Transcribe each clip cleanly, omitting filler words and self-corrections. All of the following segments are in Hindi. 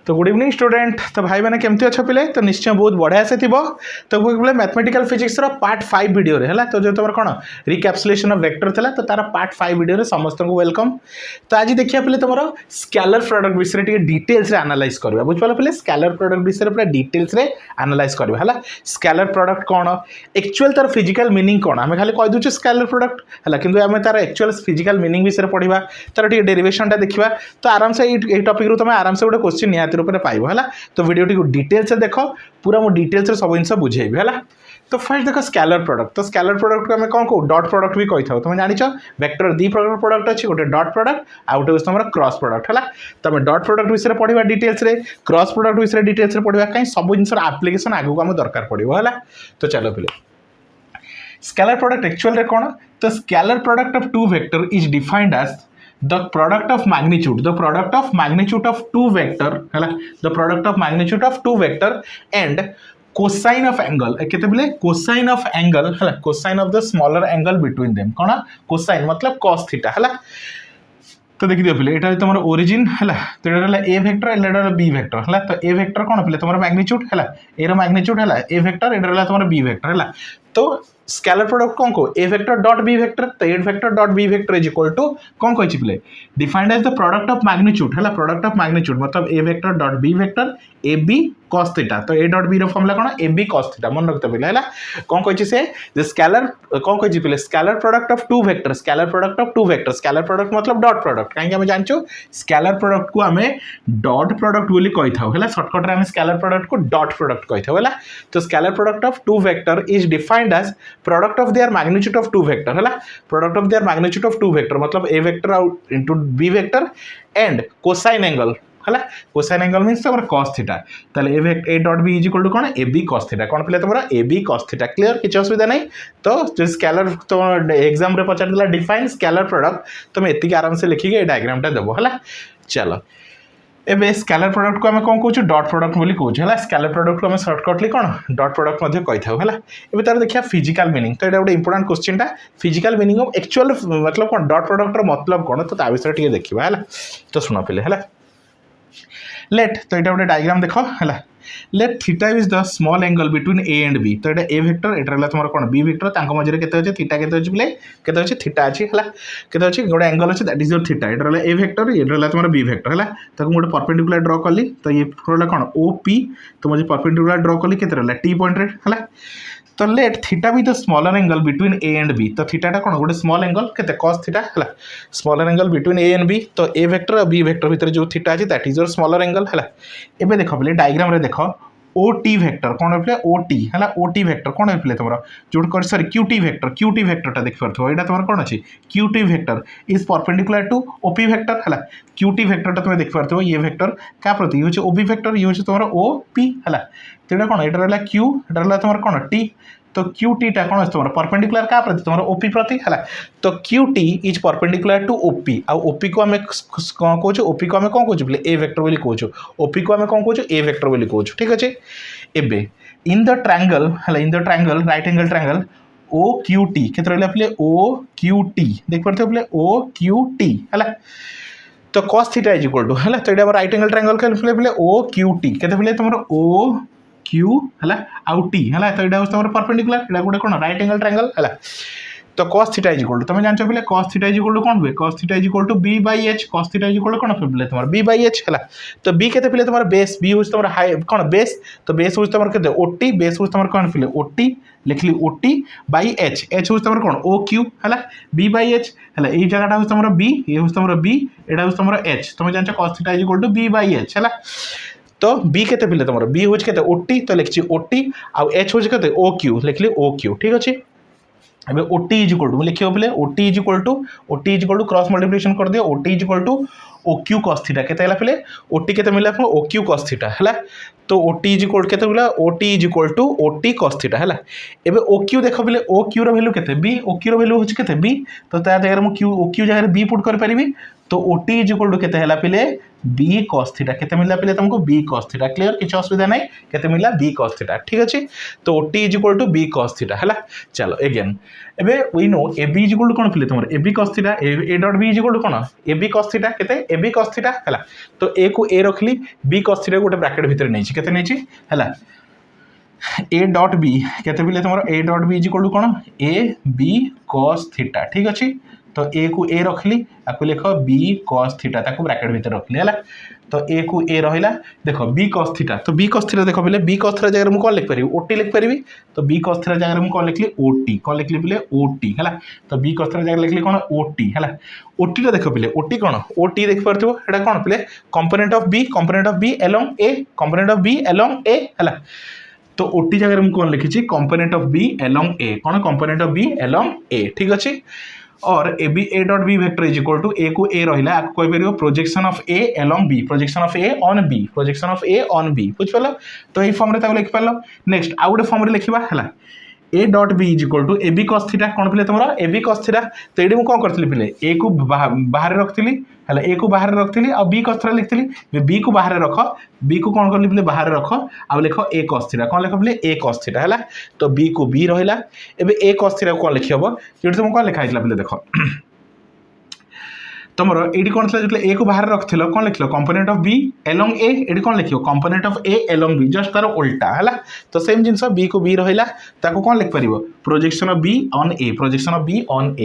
तो गुड इवनिंग स्टूडेंट। तो भाई मैंने केमती अच्छे पिले तो निश्चय बहुत बढ़िया से थी। तो बोले मैथमेटिकल फिजिक्स पार्ट 5 वीडियो रे हला तो जो तुम कौन रिकैप्सुलेशन ऑफ वेक्टर था तो तार पार्ट 5 वीडियो रे समस्त को वेलकम। तो आज देखिए पिले तुम स्केलर प्रोडक्ट विषय टे डिटेल्स रे एनालाइज करबा बुझ पिले स्केलर प्रोडक्ट विषय पूरा डिटेल्स रे एनालाइज करबा हला। स्केलर प्रोडक्ट कौन एक्चुअल तार फिजिकल मीनिंग कौन आम खाली कह दूचे स्केलर प्रोडक्ट है कि आम तार एक्चुअल फिजिकल मीनिंग विषय पढ़ा तार टे डेरिवेशन टा देखा तो आराम से ये टॉपिक रू तुम आराम से गोटे क्वेश्चन निहाती रूप में पाइब है। तो वीडियो टी डिटेल्स देख पूरा मो डिटेल्स सब जिन बुझेबी है। तो फर्स्ट देख स्केलर प्रोडक्ट। तो स्केलर प्रोडक्ट को आम कौन कहू डॉट प्रोडक्ट भी कही था। तुम जान वेक्टर दी प्रकार प्रोडक्ट अच्छी गोटे डॉट प्रोडक्ट आउ गोटे तुम क्रॉस प्रोडक्ट है। तो आम डॉट प्रोडक्ट विषय पढ़ा डिटेल्स रे क्रॉस प्रोडक्ट विषय डिटेल्स पढ़ा कहीं सब जिन आप्लिकेसन आगू आम दरकार पड़ो है। तो चलो पिले स्केलर प्रोडक्ट एक्चुअल कौन। तो scalar product of two vector is defined as the product of magnitude of two vector है the product of magnitude of two vector and cosine of angle केते बोले cosine of angle है cosine of the smaller angle between them कौन cosine मतलब cos थीटा है। तो देखिए पिले एटा तुम ओरिजिन है तो ये ए वेक्टर एटा बी वेक्टर है। तो ए वेक्टर कौन पिले तुम मैग्नीट्यूड है ए मैग्नीट्यूड है ए वेक्टर एटा तुम बी वेक्टर है। तो स्केलर प्रोडक्ट कौन को A vector dot B vector. तो A vector dot B vector is equal to कौन कही पिले defined as the product of magnitude है प्रोडक्ट ऑफ मैग्नीट्यूड मतलब A vector dot B vector A B cos theta. तो ए डॉट बी रो फॉर्मूला कौन ए बी कॉस थीटा मन रखते पिले है कौन कही से स्केलर कौन कही पिले scalar product of two vector scalar product of two vector scalar product मतलब डॉट प्रोडक्ट कहीं आम जानचो स्केलर प्रोडक्ट को आम डॉट प्रोडक्ट बोली कही था है सर्टकट आम स्केलर प्रोडक्ट को डॉट प्रोडक्ट कही था है। तो scalar product of two vector is defined as product of their magnitude of two vector है product of their magnitude of two vector मतलब A vector into B vector and cosine angle है कोसाइन एंगल मीन्स तुम कॉस थीटा। ताले A dot B is equal to कौन ए बी कॉस थीटा कौन पे तुम A B cos theta clear किसी असुविधा नहीं। तो जो स्केलर तुम एग्जाम रे पचार डिफाइन स्केलर प्रोडक्ट तुम एति आराम से लिखिके डायग्राम टा देव है। चलो एबे स्केलर प्रोडक्ट को आम कौन कहूँ डॉट प्रोडक्ट बोली कहूँ है स्केलर प्रोडक्ट को आम सर्टकटली कौन डॉट प्रोडक्ट कही था है। एबे तार देखिए फिजिकल मीनिंग तो ये गोटे इंपोर्टेंट क्वेश्चन टा फिजिकल मीनिंग ऑफ एक्चुअल मतलब कौन डॉट प्रोडक्ट मतलब कौन तो ता विषय टे देखा है। तो शुण पिले है लेट तो यहाँ गोटे डायग्राम देख है let theta is the small angle between A and B. तो ये ए वेक्टर एटा तुम कौन बी वेक्टर मझे के थीटा के पिले थीटा अच्छी है के गोटे एंगल अच्छे that is your theta Etah A vector ये तुम बी वेक्टर है। तो गोटे परपेंडिकुलर ड्र कली तो ये कौन ओ पी तो मुझे परपेंडिकुलर ड्र कली के टी पॉइंट है। तो let theta be the smaller angle between A and B. तो थीटाटा कौन गोटे स्मॉल एंगल के कॉस थीटा है smaller angle between A and B. तो ए वेक्टर और बी वेक्टर भितर जो थीटा अच्छे that is your smaller angle है। एबे देख पे डायग्राम रे देख ओ टी वेक्टर कौन है ओ टी है ओ टी वेक्टर कौन है तुम जो सॉरी क्यू टी वेक्टर देख पार यहाँ तुम कौन अच्छी Q T vector is perpendicular to O P vector है क्यू टी वेक्टर तुम देख पार ये वेक्टर क्या प्रति ये ओ बी वेक्टर ये तुम ओ पी है। तो ये कौन यहाँ क्यू यहाँ तुम कौन टी तो क्यू टी टा कौन तुम परपेंडिकुलर क्या प्रति तुम ओपी प्रति है। तो Q T is perpendicular to OP आ ओपी को आम कौन कहूँ ओपी को आम कौन कहूँ बोले ए वेक्टर बोली कहूँ ओपी को आम कौन कहूँ ए वेक्टर बोली कहूँ ठीक अच्छे। एबे इन द ट्रायंगल है in the triangle right angle triangle O Q T के पे ओ क्यू टी देख पारे बोले ओ क्यू टी है। तो cos theta is equal to है तो ये राइट एंगल ट्रायंगल के पे ओ क्यू टी के तुम ओ क्यू है आउ टी है। तो यहाँ तुम परपेंडिकुलर यहाँ गोटे कौन राइट एंगल ट्रायंगल है। तो cos theta is equal to तुम जानते पे cos theta is equal to कौन हुए cos theta is equal to B by H cos theta is equal to कौन पे तुम बी बाई एच है। तो बी के पे तुम बेस बी हूँ तुम हाई कौन बेस तो बेस हूँ तुम के ओ टी बेस हूँ तुम कौन पे ओ टी लिखली O T by H H हूँ तुम कौन ओ क्यू है बी बाई एच है ये जगह हूँ तुम बी ये हूँ तुम बी एटा हूँ तुम एच तुम जानते cos theta is equal to B by H है। तो बी के पे तुम बी हूँ के ओ टी तो लिखी ओ टी आउ एच हूँ के ओ क्यू लिखली ओ क्यू ठीक अच्छे। एबे O T is equal to लिखियो बोले O T is equal to cross multiplication कर दियो O T is equal to O Q cos theta केते पे ओ टी के मिला ओ क्यू कॉस थीटा है। तो ओ टी इज इक्वल के O T is equal to O T cos theta है। एबे ओ क्यू देख बोले ओ क्यू रो वैल्यू केते बी ओ क्यू रो वैल्यू होछ केते बी तो ता जगह मु क्यू ओ क्यू जगह बी पुट कर पारिबी। तो O T is equal to केते हला पे बी कॉस थीटा केते मिलला पिले तुमको बी कॉस थीटा क्लियर किछ असुविधा नहीं केते मिलला बी कॉस थीटा ठीक अछि तो ओटी is equal to B cos theta हला चलो अगेन एबे we know A B is equal to कोन पिले तुमर A B cos theta A dot B is equal to कोन ए बी कॉस थीटा केते ए बी कॉस थीटा हला तो ए को ए रखली बी कॉस थीटा गोटे ब्रैकेट भीतर नै छि केते नै छि हला ए डॉट बी केते पिले तुमर A dot B is equal to कोन ए बी कॉस थीटा ठीक अछि तो ए को ए रखली आपको लिख बी कॉस थीटा ताको ब्रैकेट भीतर रखली है तो ए को ए रहिला देखो बी कॉस थीटा तो बी कॉस थीटा देखो पहले बी कॉस थीटा जगह कौन लिख पारि ओटी लिख पारि तो बी कॉस थीटा जगह कौन लिखली ओटी कौन लिखली पहले ओटी है तो बी कॉस थीटा जगह लिखली कौन ओटी है ओटी टा देखो पहले ओटी कौन ओटी देख पारथिबो एटा कौन पहले component of B along A component of B along A है तो ओटी जगह में कौन लिखी component of B along A कौन component of B along A ठीक अच्छे और A B A dot B vector is equal to A को ए रहिला आपको कहि परियो projection of A along B projection of A on B बुझ पालो तो ए फॉर्म रे ताको लिख पालो नेक्स्ट आ गुटे फॉर्म रे लिखिबा हला A dot B is equal to A B cos theta कौन पिले तुमरा ए बी कॉस थीटा तो एडी मु कोन करथली पिले ए को बाहर रखथली हला ए को बाहर रखथली आ बी कॉस थीटा लिखथली बी को बाहर रख बी को कोन करली पिले बाहर रख आ लिखो ए कॉस थीटा कोन लिखो पिले ए कॉस थीटा हला तो बी को बी रहिला एबे ए कॉस थीटा कोन लिखिबो जेडी तुम कोन लिखा हितला पिले देखो तुमर एडी कोन थला जतले ए को बाहर रखथिलो कोन लिखलो component of B along A एडी कोन लिखियो component of A along B just तार उल्टा हला तो सेम जिंस बी को बी रहिला ताको कोन लिख परिबो projection of B on A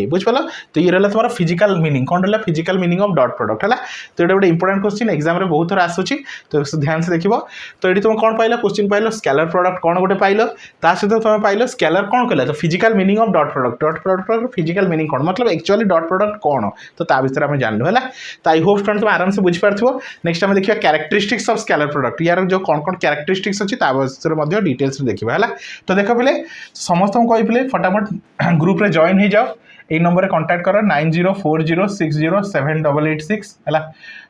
बुझ पालो तो ये रहला तुम्हारा फिजिकल मीनिंग कोन रहला physical meaning of dot product हला तो एटा गोटे इंपोर्टेंट क्वेश्चन एग्जाम रे बहुत थोर आसुची तो ध्यान से देखिबो तो एडी तुम कोन पाइला क्वेश्चन पाइलो स्केलर प्रोडक्ट कोन गोटे पाइलो ता सहित तुम पाइलो स्केलर कोन कहला तो physical meaning of dot product physical meaning कोन मतलब एक्चुअली डॉट प्रोडक्ट कोन तो ता विषय में जानलो है तो आई होप स्टूडेंट तुम आराम से बुझी पारथिबो नेक्स्ट हम देखिया कैरेक्टरिस्टिक्स ऑफ स्केलर प्रोडक्ट यार जो कौन कैरेक्टरिस्टिक्स अछि ता विषय मध्ये डिटेल्स देखिबा हला तो देखो पहले समस्त को कहि पहले फटाफट ग्रुप रे जॉइन हो जाओ ए नंबर रे कांटेक्ट करो 9040607886 हला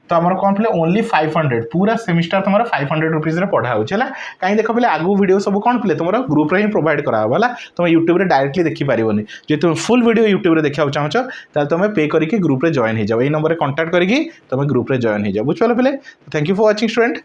तो हमर कौन पहले ओनली 500 पूरा सेमिस्टर तुम्हारा 500 रुपीस रे पढ़ा हो चला कहीं देखो पहले आगु वीडियो सब कौन पहले तुम्हारा ग्रुप रे ही प्रोवाइड करा वाला तुम YouTube रे डायरेक्टली देखि पारिबोनी जे तुम फुल वीडियो YouTube रे देखा चाहछ त तुम पे करके ग्रुप रे जॉइन हो जाओ ए नंबर रे कांटेक्ट करके तुम ग्रुप रे जॉइन हो जाओ बुझ पालो पहले thank you for watching student.